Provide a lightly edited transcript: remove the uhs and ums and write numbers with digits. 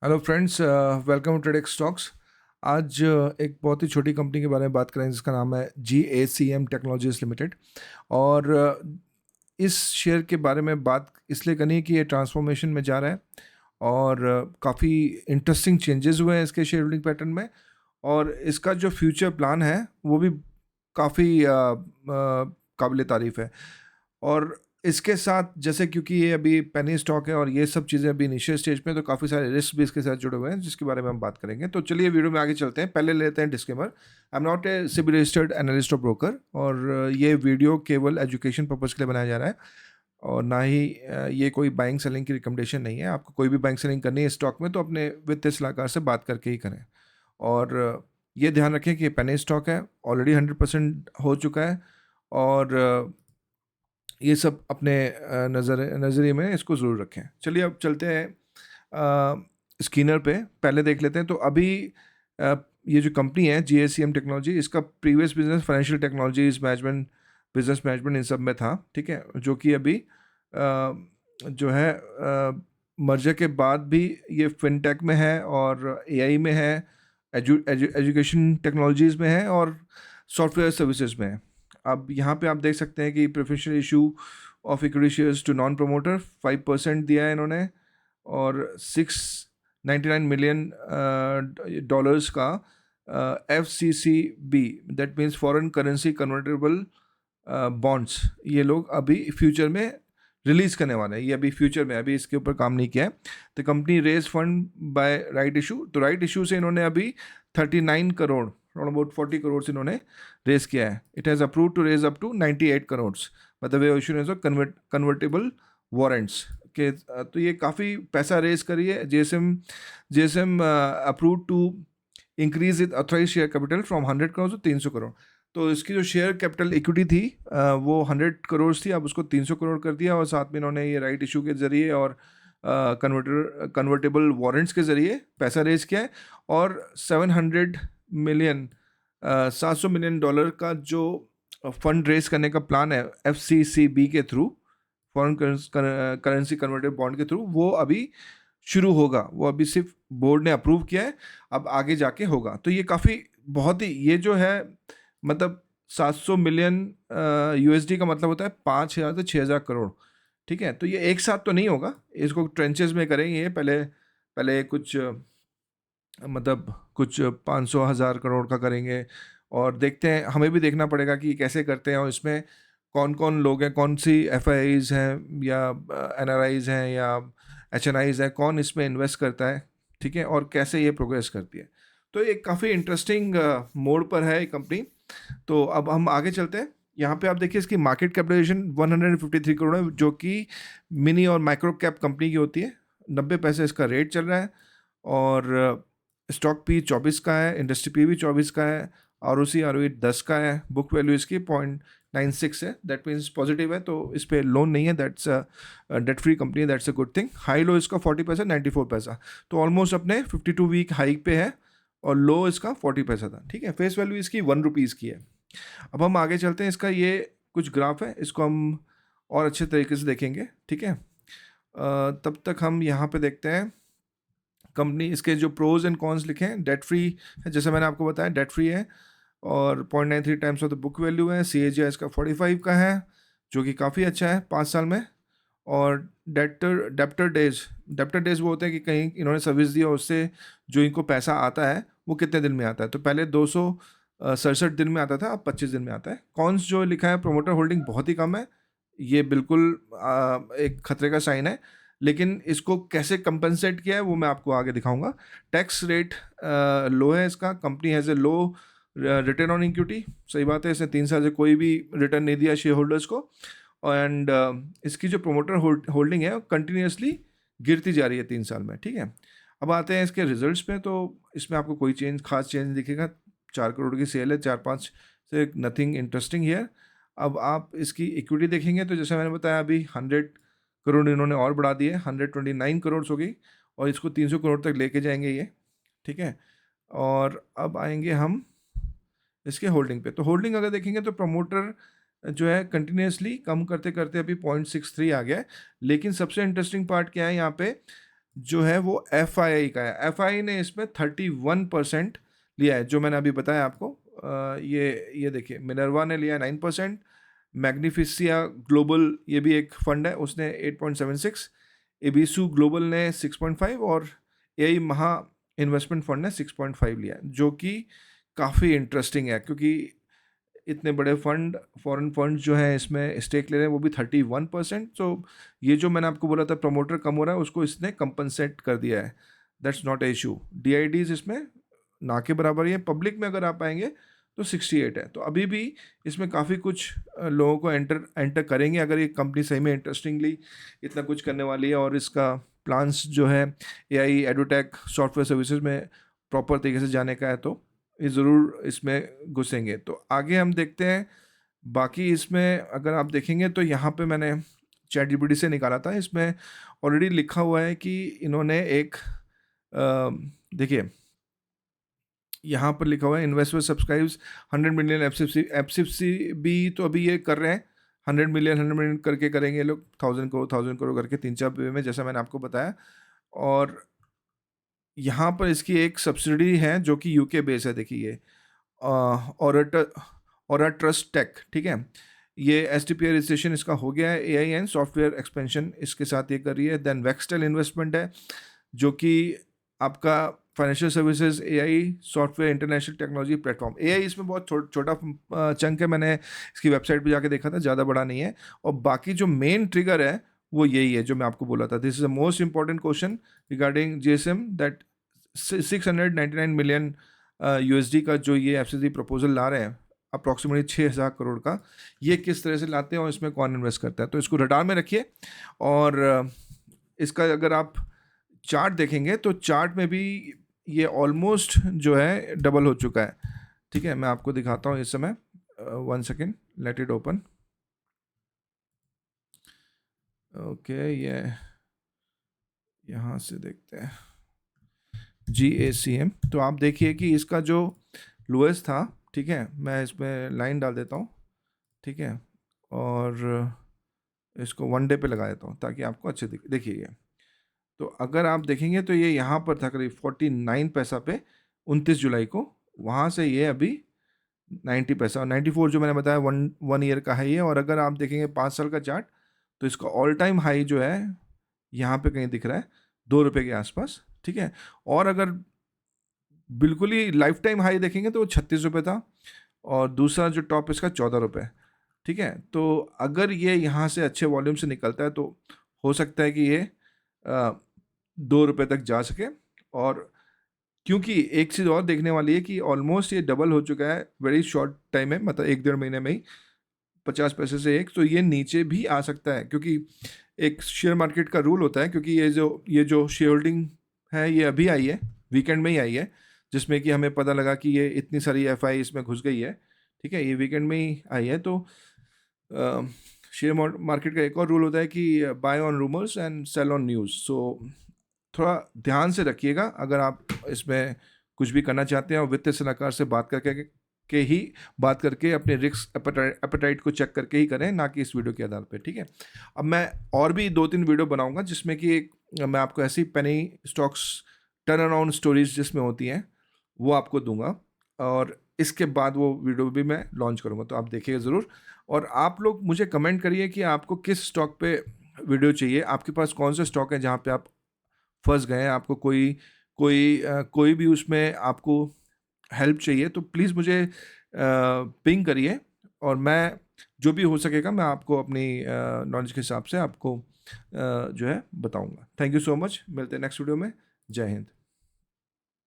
Hello friends, welcome to Tradex stocks. आज एक बहुत ही छोटी कंपनी के बारे में बात करेंगे जिसका नाम है GACM टेक्नोलॉजीज लिमिटेड। और इस शेयर के बारे में बात इसलिए करनी है कि ये ट्रांसफॉर्मेशन में जा रहा है और काफ़ी इंटरेस्टिंग चेंजेस हुए हैं इसके शेयर होल्डिंग पैटर्न में। और इसका जो फ्यूचर प्लान है वो भी काफ़ी काबिल तारीफ़ है। और इसके साथ जैसे क्योंकि ये अभी पेनी स्टॉक है और ये सब चीज़ें अभी इनिशियल स्टेज में, तो काफ़ी सारे रिस्क भी इसके साथ जुड़े हुए हैं जिसके बारे में हम बात करेंगे। तो चलिए वीडियो में आगे चलते हैं। पहले लेते हैं disclaimer. I am not a SEBI registered analyst और ब्रोकर, और ये वीडियो केवल एजुकेशन पर्पज़ के लिए बनाया जा रहा है और ना ही ये कोई बाइंग सेलिंग की रिकमेंडेशन नहीं है। आपको कोई भी बाइंग सेलिंग करनी है स्टॉक में तो अपने वित्तीय सलाहकार से बात करके ही करें। और ये ध्यान रखें कि पेनी स्टॉक है, ऑलरेडी 100% हो चुका है। और ये सब अपने नज़रिए में इसको ज़रूर रखें। चलिए अब चलते हैं स्किनर पे। पहले देख लेते हैं। तो अभी अ, ये जो कंपनी है GACM टेक्नोलॉजी, इसका previous business financial technologies management, business management इन सब में था। ठीक है, जो कि अभी जो है मर्जर के बाद भी ये फिनटेक में है और AI में है, एजुकेशन टेक्नोलॉजीज में है और सॉफ्टवेयर सर्विसेज में है। अब यहाँ पे आप देख सकते हैं कि preferential issue of equity shares to non promoter 5% दिया है इन्होंने, और 699 मिलियन डॉलर्स का FCCB, that means foreign currency convertible bonds, ये लोग अभी फ्यूचर में रिलीज करने वाले हैं। ये अभी फ्यूचर में, अभी इसके ऊपर काम नहीं किया है। तो company raise fund by right issue, तो राइट इशू से इन्होंने अभी 39 करोड़, अराउंड अबाउट 40 करोड़ से इन्होंने रेज किया है। It has approve to raise up to 98 crore, मतलब वे इशूरेंस ऑफ कन्वर्टेबल वारंट्स के। तो ये काफ़ी पैसा रेज करी है। JSM approve to increase it authorise share capital from 100 crore to 300 crore. तो इसकी जो शेयर कैपिटल इक्विटी थी वो 100 करोड़ थी, अब उसको 300 करोड़ कर दिया। और साथ में इन्होंने ये राइट इशू के जरिए और कन्वर्टेबल वारंट्स के जरिए पैसा रेज किया है। और 700 मिलियन, 700 मिलियन डॉलर का जो फंड रेज करने का प्लान है FCCB के through, foreign currency converted bond के थ्रू, वो अभी शुरू होगा। वो अभी सिर्फ बोर्ड ने अप्रूव किया है, अब आगे जाके होगा। तो ये काफ़ी बहुत ही, ये जो है मतलब 700 मिलियन USD का मतलब होता है 5,000 से 6,000 करोड़। ठीक है, तो ये एक साथ तो नहीं होगा, इसको ट्रेंचेस में करेंगे। ये पहले पहले कुछ मतलब कुछ 500,000 करोड़ का करेंगे, और देखते हैं, हमें भी देखना पड़ेगा कि कैसे करते हैं और इसमें कौन कौन लोग हैं, कौन सी FIIs हैं या NRIs हैं या HNIs हैं, कौन इसमें इन्वेस्ट करता है। ठीक है, और कैसे ये प्रोग्रेस करती है। तो ये काफ़ी इंटरेस्टिंग मोड पर है ये कंपनी। तो अब हम आगे चलते हैं। यहाँ पे आप देखिए इसकी मार्केट कैपिटलाइजेशन 153 करोड़ है, जो कि मिनी और माइक्रो कैप कंपनी की होती है। 90 पैसे इसका रेट चल रहा है, और स्टॉक पी 24 का है, इंडस्ट्री पी भी 24 का है, ROE 10 का है, बुक वैल्यू इसकी 0.96 है, दैट मीन्स पॉजिटिव है। तो इस पर लोन नहीं है, that's debt free company, that's a good thing. High low इसका 40 पैसा, 94 पैसा, तो ऑलमोस्ट अपने 52 वीक हाइक पे है, और लो इसका 40 पैसा था। ठीक है, फेस वैल्यू इसकी 1 रुपीज़ की है। अब हम आगे चलते हैं। इसका ये कुछ ग्राफ है, इसको हम और अच्छे तरीके से देखेंगे। ठीक है, तब तक हम यहाँ पे देखते हैं कंपनी, इसके जो प्रोज एंड कॉन्स लिखे हैं। डेट फ्री है, जैसे मैंने आपको बताया, डेट फ्री है, और 0.93 times of the book value है। CAGR इसका 45 का है, जो कि काफ़ी अच्छा है 5 साल में। और डेप्टर डेज वो होते हैं कि कहीं इन्होंने सर्विस दी और उससे जो इनको पैसा आता है वो कितने दिन में आता है। तो पहले 267 दिन में आता था, अब 25 दिन में आता है। कॉन्स जो लिखा है, प्रोमोटर होल्डिंग बहुत ही कम है, ये बिल्कुल एक खतरे का साइन है। लेकिन इसको कैसे कंपनसेट किया है वो मैं आपको आगे दिखाऊंगा। टैक्स रेट लो है इसका, company has a low return on equity. सही बात है, इसने 3 साल से कोई भी रिटर्न नहीं दिया शेयर होल्डर्स को। एंड इसकी जो प्रोमोटर होल्डिंग है कंटिन्यूसली गिरती जा रही है 3 साल में। ठीक है, अब आते हैं इसके रिजल्ट्स पे। तो इसमें आपको कोई खास चेंज दिखेगा। 4 करोड़ की सेल है, 4-5 से, नथिंग इंटरेस्टिंग हियर। अब आप इसकी इक्विटी देखेंगे तो जैसे मैंने बताया, अभी 100 करोड़ इन्होंने और बढ़ा दिए, 129 करोड़ हो गई, और इसको 300 करोड़ तक लेके जाएंगे ये। ठीक है, और अब आएंगे हम इसके होल्डिंग पे। तो होल्डिंग अगर देखेंगे तो प्रमोटर जो है कंटिन्यूसली कम करते करते अभी 0.63 आ गया है। लेकिन सबसे इंटरेस्टिंग पार्ट क्या है यहाँ पे, जो है वो FII का है। FII ने इसमें 31% लिया है, जो मैंने अभी बताया आपको। ये देखिए, मिनर्वा ने लिया 9%, मैग्निफिसिया ग्लोबल, ये भी एक फंड है, उसने 8.76, एबिसु ग्लोबल ने 6.5 और AI महा इन्वेस्टमेंट फंड ने 6.5 लिया है, जो कि काफ़ी इंटरेस्टिंग है, क्योंकि इतने बड़े फंड, फॉरेन फंड जो है इसमें स्टेक ले रहे हैं, वो भी 31%। तो ये जो मैंने आपको बोला था प्रमोटर कम हो रहा है, उसको इसने कंपनसेट कर दिया है। That's not a issue. DIDs इसमें ना के बराबर ही है। पब्लिक में अगर आप आएंगे तो 68 है। तो अभी भी इसमें काफ़ी कुछ लोगों को एंटर करेंगे, अगर ये कंपनी सही में इंटरेस्टिंगली इतना कुछ करने वाली है और इसका प्लान्स जो है AI एडुटेक सॉफ्टवेयर सर्विसेज में प्रॉपर तरीके से जाने का है, तो ये ज़रूर इसमें घुसेंगे। तो आगे हम देखते हैं। बाकी इसमें अगर आप देखेंगे तो यहाँ पे मैंने ChatGPT से निकाला था, इसमें ऑलरेडी लिखा हुआ है कि इन्होंने एक देखिए, यहाँ पर लिखा हुआ है इन्वेस्टर सब्सक्राइब्स 100 मिलियन एफसीसी भी, तो अभी ये कर रहे हैं 100 मिलियन करके करेंगे ये लोग, 1000 करोड़ करके 3-4 में, जैसा मैंने आपको बताया। और यहाँ पर इसकी एक सब्सिडी है जो कि UK बेस है, देखिए, और ट्रस्ट टेक, ठीक है। ये STPI रजिस्ट्रेशन इसका हो गया है, AI एंड सॉफ्टवेयर एक्सपेंशन इसके साथ ये कर रही है। देन वेक्सटेल इन्वेस्टमेंट है, जो कि आपका financial services AI software international technology platform. AI इसमें बहुत छोटा चंक है, मैंने इसकी वेबसाइट पे जाके देखा था, ज़्यादा बड़ा नहीं है। और बाकी जो मेन ट्रिगर है वो यही है जो मैं आपको बोला था। This is the most important question regarding GSM, that 699 million USD का जो ये FCC प्रपोजल ला रहे हैं, अप्रॉक्सीमेटली 6,000 करोड़ का, ये किस तरह से लाते हैं और इसमें कौन इन्वेस्ट करता है, तो इसको रडार में रखिए। और इसका अगर आप चार्ट देखेंगे तो चार्ट में भी ये ऑलमोस्ट जो है डबल हो चुका है, ठीक है। मैं आपको दिखाता हूँ इस समय, 1 second, let it open. Okay, ये यहाँ से देखते हैं GACM। तो आप देखिए कि इसका जो लोएस्ट था, ठीक है, मैं इसमें लाइन डाल देता हूँ, ठीक है, और इसको 1 डे पे लगा देता हूँ ताकि आपको अच्छे देखिए ये। तो अगर आप देखेंगे तो ये यहाँ पर था करीब 49 पैसा पे 29 जुलाई को, वहाँ से ये अभी 90 पैसा, और 94 जो मैंने बताया वन ईयर का है ये। और अगर आप देखेंगे 5 साल का चार्ट, तो इसका ऑल टाइम हाई जो है यहाँ पे कहीं दिख रहा है 2 रुपये के आसपास, ठीक है। और अगर बिल्कुल ही लाइफ टाइम हाई देखेंगे तो वो 36 रुपये था, और दूसरा जो टॉप इसका 14 रुपये, ठीक है। तो अगर ये यहाँ से अच्छे वॉल्यूम से निकलता है तो हो सकता है कि ये 2 रुपये तक जा सके। और क्योंकि एक चीज़ और देखने वाली है कि ऑलमोस्ट ये डबल हो चुका है वेरी शॉर्ट टाइम में, मतलब 1-1.5 महीने में ही 50 पैसे से एक, तो ये नीचे भी आ सकता है, क्योंकि एक शेयर मार्केट का रूल होता है। क्योंकि ये जो शेयर होल्डिंग है ये अभी आई है, वीकेंड में ही आई है, जिसमें कि हमें पता लगा कि ये इतनी सारी FI इसमें घुस गई है, ठीक है, ये वीकेंड में ही आई है। तो शेयर मार्केट का एक और रूल होता है कि buy on rumours and sell on news. So थोड़ा ध्यान से रखिएगा अगर आप इसमें कुछ भी करना चाहते हैं, और वित्तीय सलाहकार से बात करके अपने रिस्क एपेटाइट को चेक करके ही करें, ना कि इस वीडियो के आधार पे, ठीक है। अब मैं और भी 2-3 वीडियो बनाऊंगा जिसमें कि मैं आपको ऐसी penny stocks turn around stories जिसमें होती हैं वो आपको दूंगा, और इसके बाद वो वीडियो भी मैं लॉन्च करूंगा, तो आप देखिएगा ज़रूर। और आप लोग मुझे कमेंट करिए कि आपको किस स्टॉक पे वीडियो चाहिए, आपके पास कौन से स्टॉक है जहाँ पे आप फंस गए हैं, आपको कोई भी उसमें आपको हेल्प चाहिए, तो प्लीज़ मुझे पिंग करिए, और मैं जो भी हो सकेगा मैं आपको अपनी नॉलेज के हिसाब से आपको जो है बताऊंगा। थैंक यू सो मच, मिलते हैं नेक्स्ट वीडियो में। जय हिंद।